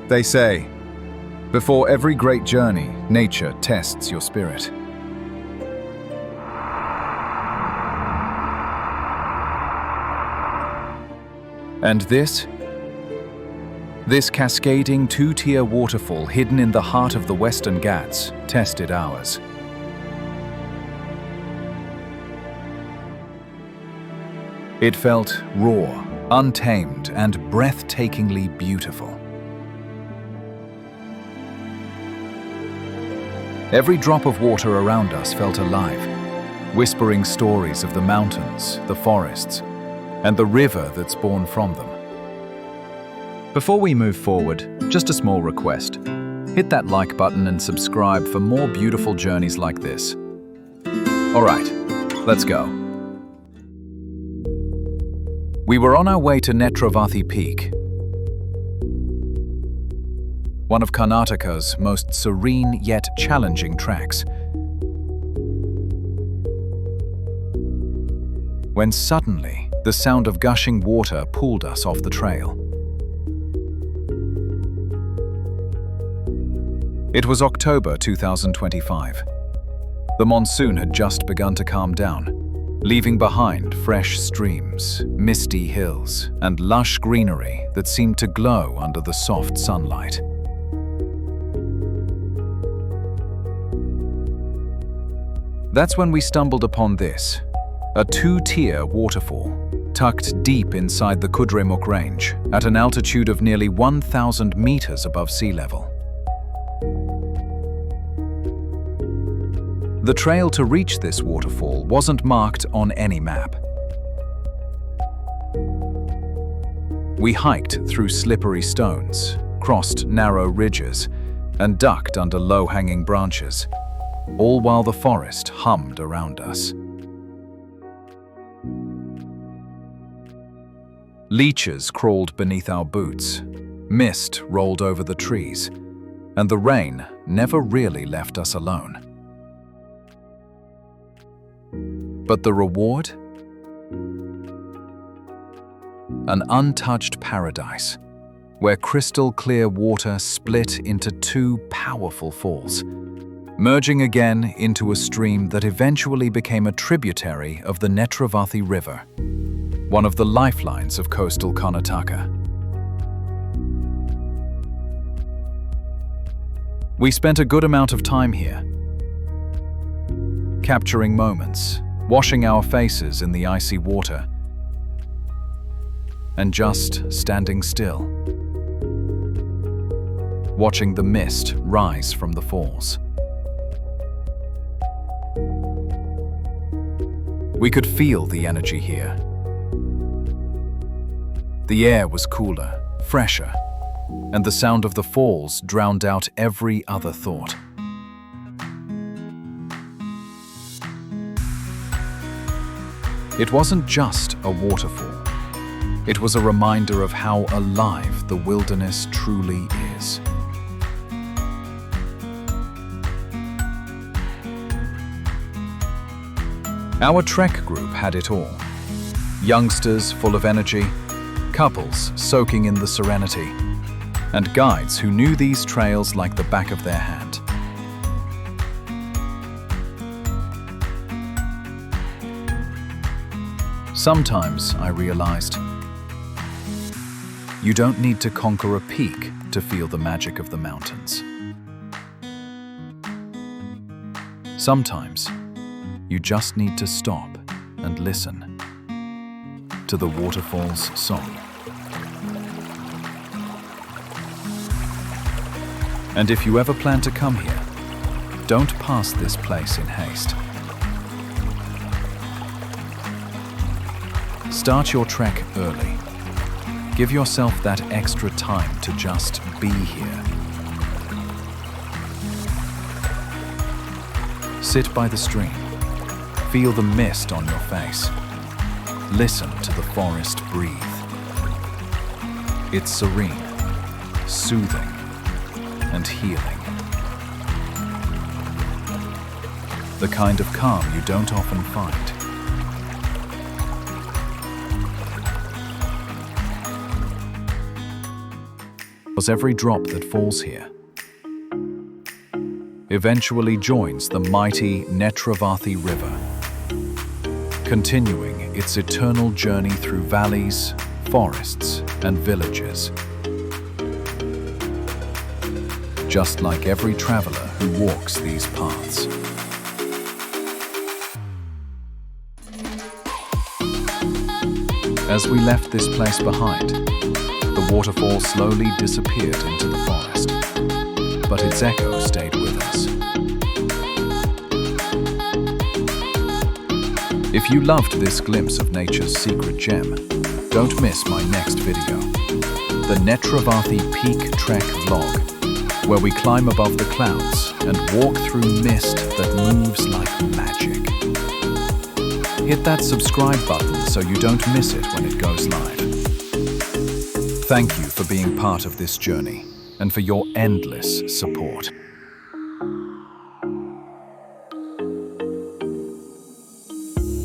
They say, before every great journey, nature tests your spirit. And this cascading two-tier waterfall hidden in the heart of the Western Ghats tested ours. It felt raw, untamed, and breathtakingly beautiful. Every drop of water around us felt alive, whispering stories of the mountains, the forests, and the river that's born from them. Before we move forward, just a small request. Hit that like button and subscribe for more beautiful journeys like this. All right, let's go. We were on our way to Netravathi Peak, one of Karnataka's most serene yet challenging treks. When suddenly, the sound of gushing water pulled us off the trail. It was October 2025. The monsoon had just begun to calm down, leaving behind fresh streams, misty hills, and lush greenery that seemed to glow under the soft sunlight. That's when we stumbled upon this, a two-tier waterfall, tucked deep inside the Kudremukh range at an altitude of nearly 1,000 meters above sea level. The trail to reach this waterfall wasn't marked on any map. We hiked through slippery stones, crossed narrow ridges, and ducked under low-hanging branches, all while the forest hummed around us. Leeches crawled beneath our boots, mist rolled over the trees, and the rain never really left us alone. But the reward? An untouched paradise, where crystal-clear water split into two powerful falls, merging again into a stream that eventually became a tributary of the Netravathi River, one of the lifelines of coastal Karnataka. We spent a good amount of time here, capturing moments, washing our faces in the icy water, and just standing still, watching the mist rise from the falls. We could feel the energy here. The air was cooler, fresher, and the sound of the falls drowned out every other thought. It wasn't just a waterfall. It was a reminder of how alive the wilderness truly is. Our trek group had it all. Youngsters full of energy, couples soaking in the serenity, and guides who knew these trails like the back of their hand. Sometimes I realized, you don't need to conquer a peak to feel the magic of the mountains. Sometimes, you just need to stop and listen to the waterfall's song. And if you ever plan to come here, don't pass this place in haste. Start your trek early. Give yourself that extra time to just be here. Sit by the stream. Feel the mist on your face. Listen to the forest breathe. It's serene, soothing, and healing. The kind of calm you don't often find. Because every drop that falls here eventually joins the mighty Netravathi River, continuing its eternal journey through valleys, forests, and villages. Just like every traveler who walks these paths. As we left this place behind, the waterfall slowly disappeared into the forest, but its echo stayed with us. If you loved this glimpse of nature's secret gem, don't miss my next video, the Netravati Peak Trek vlog, where we climb above the clouds and walk through mist that moves like magic. Hit that subscribe button so you don't miss it when it goes live. Thank you for being part of this journey and for your endless support.